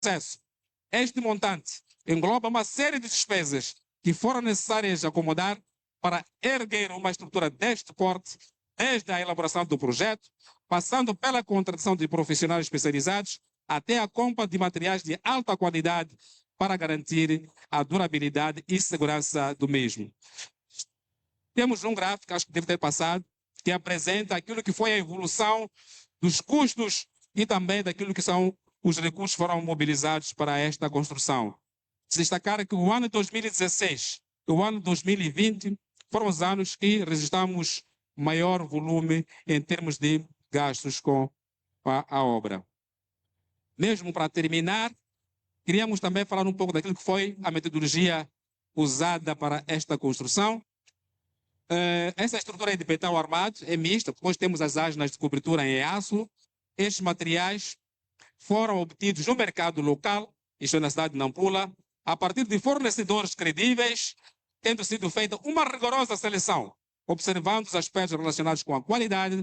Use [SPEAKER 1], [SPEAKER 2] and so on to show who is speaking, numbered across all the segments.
[SPEAKER 1] processo. Este montante engloba uma série de despesas que foram necessárias acomodar para erguer uma estrutura deste porte, desde a elaboração do projeto, passando pela contratação de profissionais especializados, até a compra de materiais de alta qualidade para garantir a durabilidade e segurança do mesmo. Temos um gráfico, acho que deve ter passado, que apresenta aquilo que foi a evolução dos custos e também daquilo que são os recursos que foram mobilizados para esta construção. Se destacar que o ano 2016 e o ano 2020 foram os anos que registramos maior volume em termos de gastos com a obra. Mesmo para terminar, queríamos também falar um pouco daquilo que foi a metodologia usada para esta construção. Essa estrutura é de betão armado, é mista, depois temos as asnas de cobertura em aço. Estes materiais foram obtidos no mercado local, isto é na cidade de Nampula, a partir de fornecedores credíveis, tendo sido feita uma rigorosa seleção, observando os aspectos relacionados com a qualidade,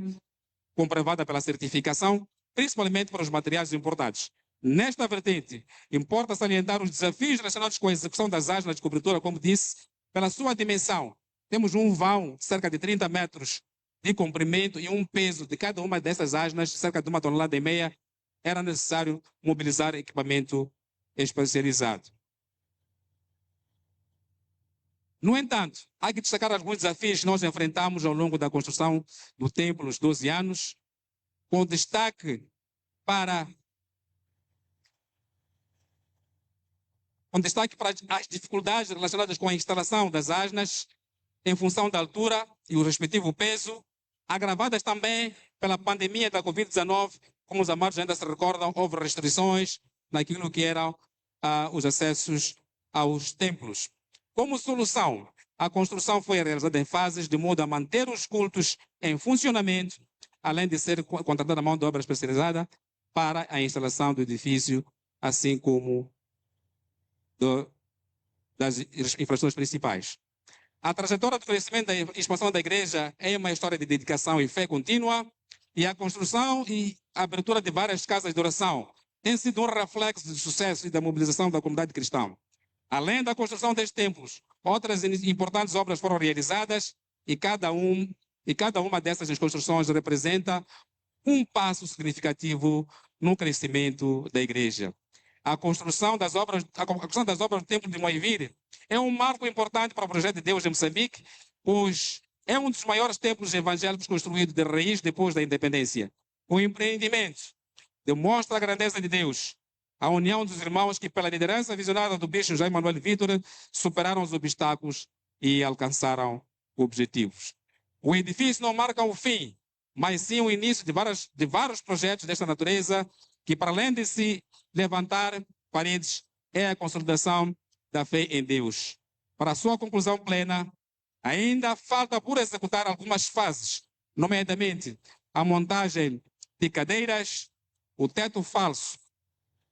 [SPEAKER 1] comprovada pela certificação, principalmente para os materiais importados. Nesta vertente, importa salientar os desafios relacionados com a execução das asnas de cobertura, como disse, pela sua dimensão. Temos um vão de cerca de 30 metros de comprimento e um peso de cada uma dessas asnas, cerca de 1,5 toneladas. Era necessário mobilizar equipamento especializado. No entanto, há que destacar alguns desafios que nós enfrentamos ao longo da construção do templo nos 12 anos, com destaque para as dificuldades relacionadas com a instalação das asnas em função da altura e o respectivo peso, agravadas também pela pandemia da Covid-19, como os amados ainda se recordam, houve restrições naquilo que eram os acessos aos templos. Como solução, a construção foi realizada em fases de modo a manter os cultos em funcionamento, além de ser contratada mão de obra especializada para a instalação do edifício, assim como das infraestruturas principais. A trajetória do crescimento e expansão da igreja é uma história de dedicação e fé contínua, e a construção e a abertura de várias casas de oração tem sido um reflexo do sucesso e da mobilização da comunidade cristã. Além da construção destes templos, outras importantes obras foram realizadas e cada uma dessas construções representa um passo significativo no crescimento da igreja. A construção das obras do Templo de Moivire é um marco importante para o projeto de Deus em Moçambique, pois é um dos maiores templos evangélicos construídos de raiz depois da independência. O empreendimento demonstra a grandeza de Deus, a união dos irmãos que, pela liderança visionária do bispo José Manuel Vitor, superaram os obstáculos e alcançaram objetivos. O edifício não marca o fim, mas sim o início de vários projetos desta natureza, que, para além de se levantar paredes, é a consolidação da fé em Deus. Para a sua conclusão plena, ainda falta por executar algumas fases, nomeadamente a montagem de cadeiras, o teto falso,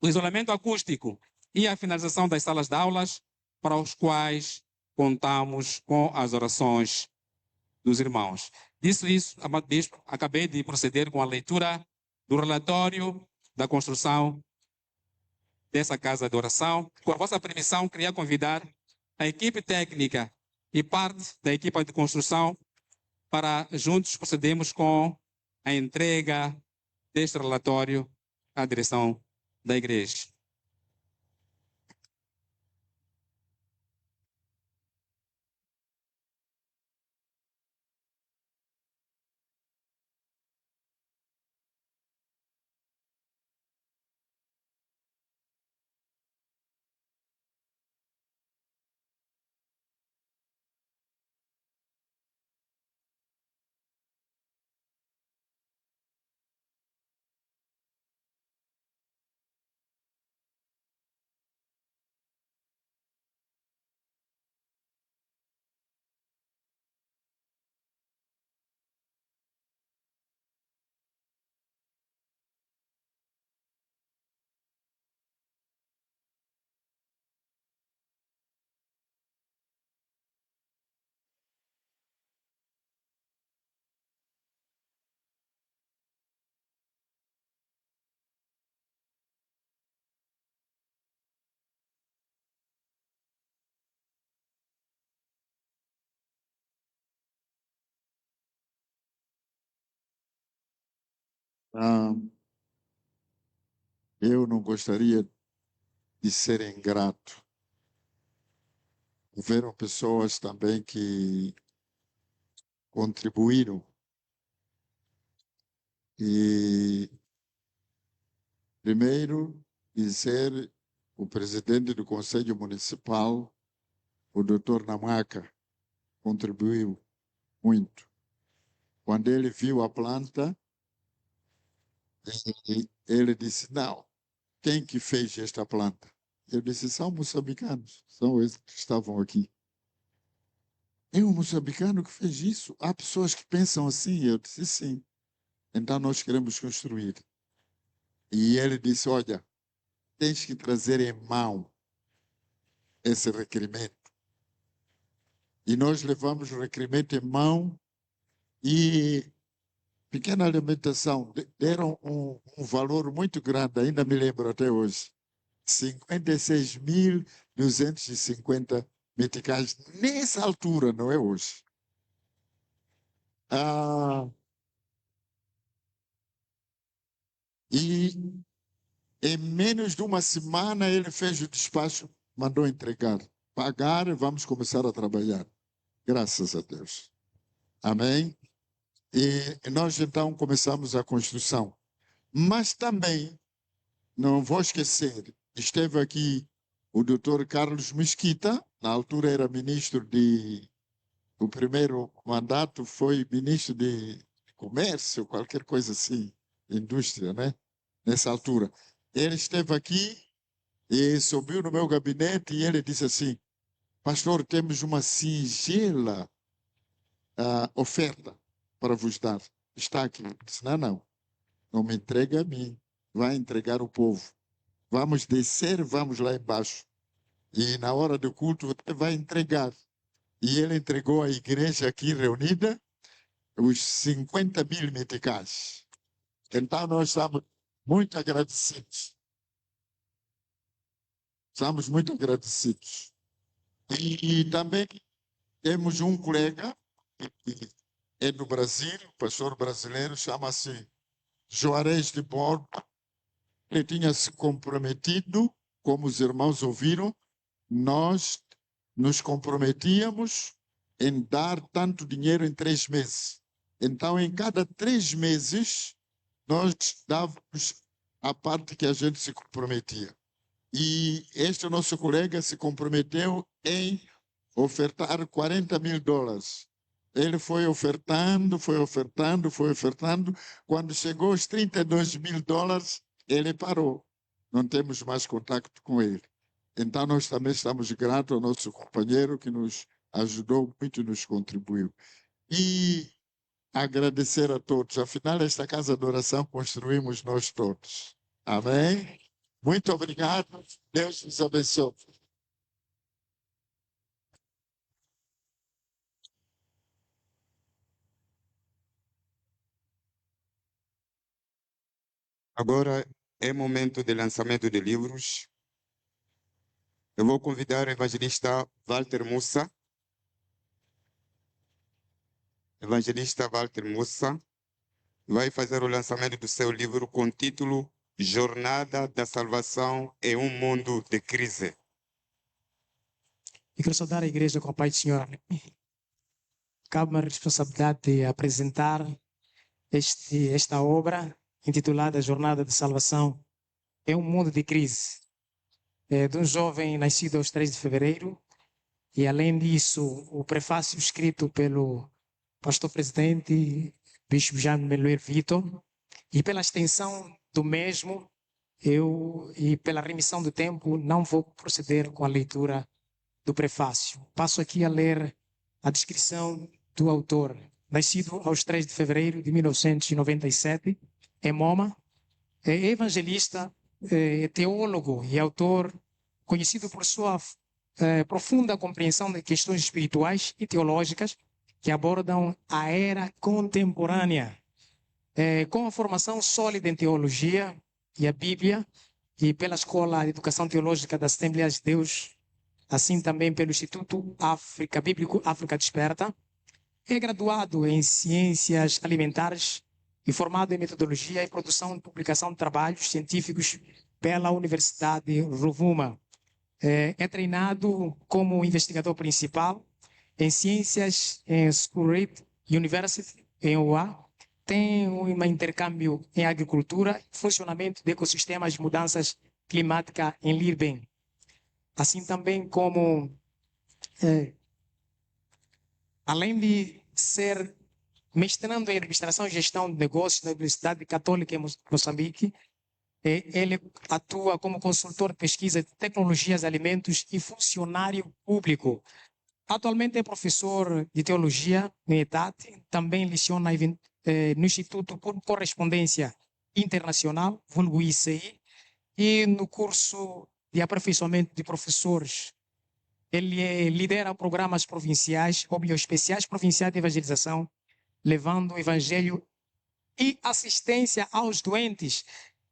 [SPEAKER 1] o isolamento acústico e a finalização das salas de aulas, para os quais contamos com as orações dos irmãos. Dito isso, amado bispo, acabei de proceder com a leitura do relatório da construção dessa casa de oração. Com a vossa permissão, queria convidar a equipe técnica e parte da equipe de construção para juntos procedermos com a entrega deste relatório à direção da igreja.
[SPEAKER 2] Ah, eu não gostaria de ser ingrato. Houveram pessoas também que contribuíram e, primeiro, dizer o presidente do Conselho Municipal, o doutor Namaka, contribuiu muito. Quando ele viu a planta, ele disse, não, quem que fez esta planta? Eu disse, são moçambicanos, são esses que estavam aqui. É um moçambicano que fez isso. Há pessoas que pensam assim. Eu disse, sim. Então nós queremos construir. E ele disse, olha, tens que trazer em mão esse requerimento. E nós levamos o requerimento em mão e, pequena alimentação, deram um valor muito grande, ainda me lembro até hoje. 56.250 meticais nessa altura, não é hoje. E em menos de uma semana ele fez o despacho, mandou entregar. Pagar e vamos começar a trabalhar. Graças a Deus. Amém? E nós então começamos a construção. Mas também, não vou esquecer, esteve aqui o doutor Carlos Mesquita, na altura era ministro de... O primeiro mandato foi ministro de comércio, qualquer coisa assim, indústria, né? Nessa altura. Ele esteve aqui e subiu no meu gabinete e ele disse assim, pastor, temos uma singela oferta para vos dar. Está aqui. Eu disse, não me entrega a mim, vai entregar o povo. Vamos descer, vamos lá embaixo. E na hora do culto você vai entregar. E ele entregou à igreja aqui reunida os 50.000 meticais. Então nós estamos muito agradecidos. Estamos muito agradecidos. E também temos um colega que é do Brasil, pastor brasileiro, chama-se Juarez de Borba. Ele tinha se comprometido, como os irmãos ouviram, nós nos comprometíamos em dar tanto dinheiro em 3 meses. Então, em cada 3 meses, nós dávamos a parte que a gente se comprometia. E este nosso colega se comprometeu em ofertar $40.000. Ele foi ofertando, foi ofertando, foi ofertando. Quando chegou aos $32.000, ele parou. Não temos mais contato com ele. Então, nós também estamos gratos ao nosso companheiro que nos ajudou muito e nos contribuiu. E agradecer a todos. Afinal, esta casa de oração construímos nós todos. Amém? Muito obrigado. Deus nos abençoe.
[SPEAKER 3] Agora é momento de lançamento de livros. Eu vou convidar o evangelista Walter Mussa. Evangelista Walter Mussa vai fazer o lançamento do seu livro com título Jornada da Salvação em um Mundo de Crise.
[SPEAKER 4] E quero saudar a igreja com a paz do Senhor. Cabe-me a responsabilidade de apresentar esta obra intitulada Jornada de Salvação em um Mundo de Crise. É de um jovem nascido aos 3 de fevereiro e, além disso, o prefácio escrito pelo pastor presidente Bispo Jean Meluer Vitor, e pela extensão do mesmo, e pela remissão do tempo, não vou proceder com a leitura do prefácio. Passo aqui a ler a descrição do autor. Nascido aos 3 de fevereiro de 1997, em Moma, é evangelista, teólogo e autor, conhecido por sua profunda compreensão de questões espirituais e teológicas que abordam a era contemporânea, com a formação sólida em teologia e a Bíblia, e pela Escola de Educação Teológica da Assembleia de Deus, assim também pelo Instituto África Bíblico África Desperta. É graduado em Ciências Alimentares e formado em metodologia e produção e publicação de trabalhos científicos pela Universidade Rovuma. É treinado como investigador principal em ciências em Schoolreed University, em UA. Tem um intercâmbio em agricultura, funcionamento de ecossistemas e mudanças climáticas em Lirben. Assim também como, além de ser mestrando em administração e gestão de negócios na Universidade Católica em Moçambique, ele atua como consultor de pesquisa de tecnologias de alimentos e funcionário público. Atualmente é professor de teologia na ETAT, também leciona no Instituto por Correspondência Internacional, vulgo ICI, e no curso de aperfeiçoamento de professores. Ele lidera programas provinciais ou bioespeciais provinciais de evangelização, levando o evangelho e assistência aos doentes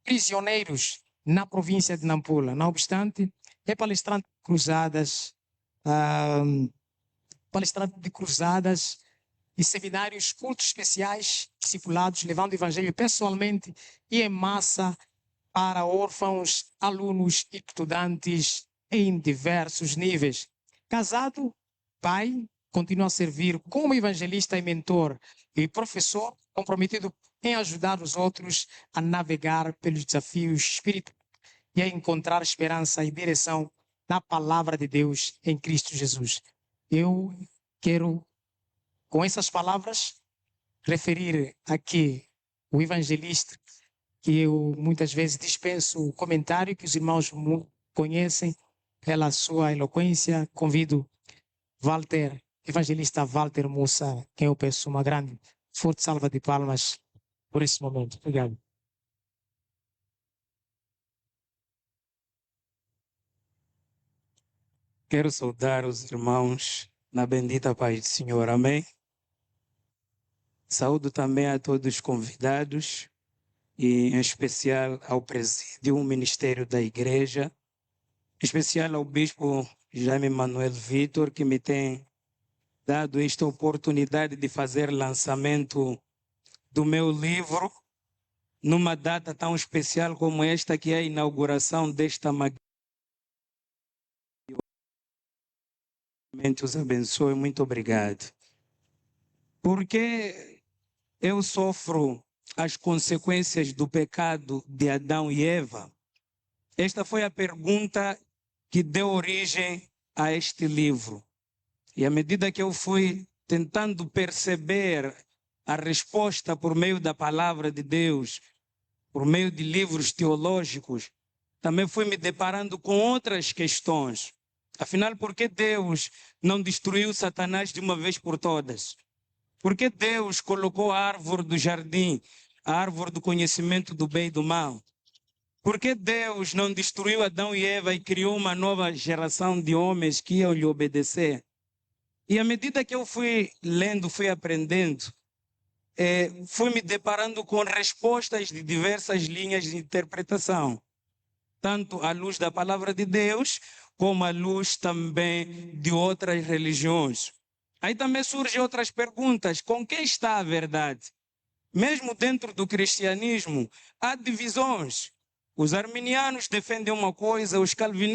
[SPEAKER 4] prisioneiros na província de Nampula. Não obstante, é palestrante de cruzadas e seminários, cultos especiais, discipulados, levando o evangelho pessoalmente e em massa para órfãos, alunos e estudantes em diversos níveis. Casado, pai, continua a servir como evangelista e mentor e professor, comprometido em ajudar os outros a navegar pelos desafios espirituais e a encontrar esperança e direção na palavra de Deus em Cristo Jesus. Eu quero, com essas palavras, referir aqui o evangelista, que eu muitas vezes dispenso o comentário, que os irmãos conhecem pela sua eloquência. Convido evangelista Walter Mussa, quem eu peço uma grande, forte salva de palmas por esse momento. Obrigado.
[SPEAKER 5] Quero saudar os irmãos na bendita paz do Senhor. Amém? Saúdo também a todos os convidados e em especial ao presídio, o ministério da igreja, em especial ao bispo Jaime Manuel Vitor, que me tem dado esta oportunidade de fazer lançamento do meu livro numa data tão especial como esta, que é a inauguração desta magnífica. Os abençoe, muito obrigado. Porque eu sofro as consequências do pecado de Adão e Eva? Esta foi a pergunta que deu origem a este livro. E à medida que eu fui tentando perceber a resposta por meio da palavra de Deus, por meio de livros teológicos, também fui me deparando com outras questões. Afinal, por que Deus não destruiu Satanás de uma vez por todas? Por que Deus colocou a árvore do jardim, a árvore do conhecimento do bem e do mal? Por que Deus não destruiu Adão e Eva e criou uma nova geração de homens que iam lhe obedecer? E à medida que eu fui lendo, fui aprendendo, fui me deparando com respostas de diversas linhas de interpretação, tanto à luz da palavra de Deus, como à luz também de outras religiões. Aí também surgem outras perguntas. Com quem está a verdade? Mesmo dentro do cristianismo, há divisões. Os arminianos defendem uma coisa, os calvinistas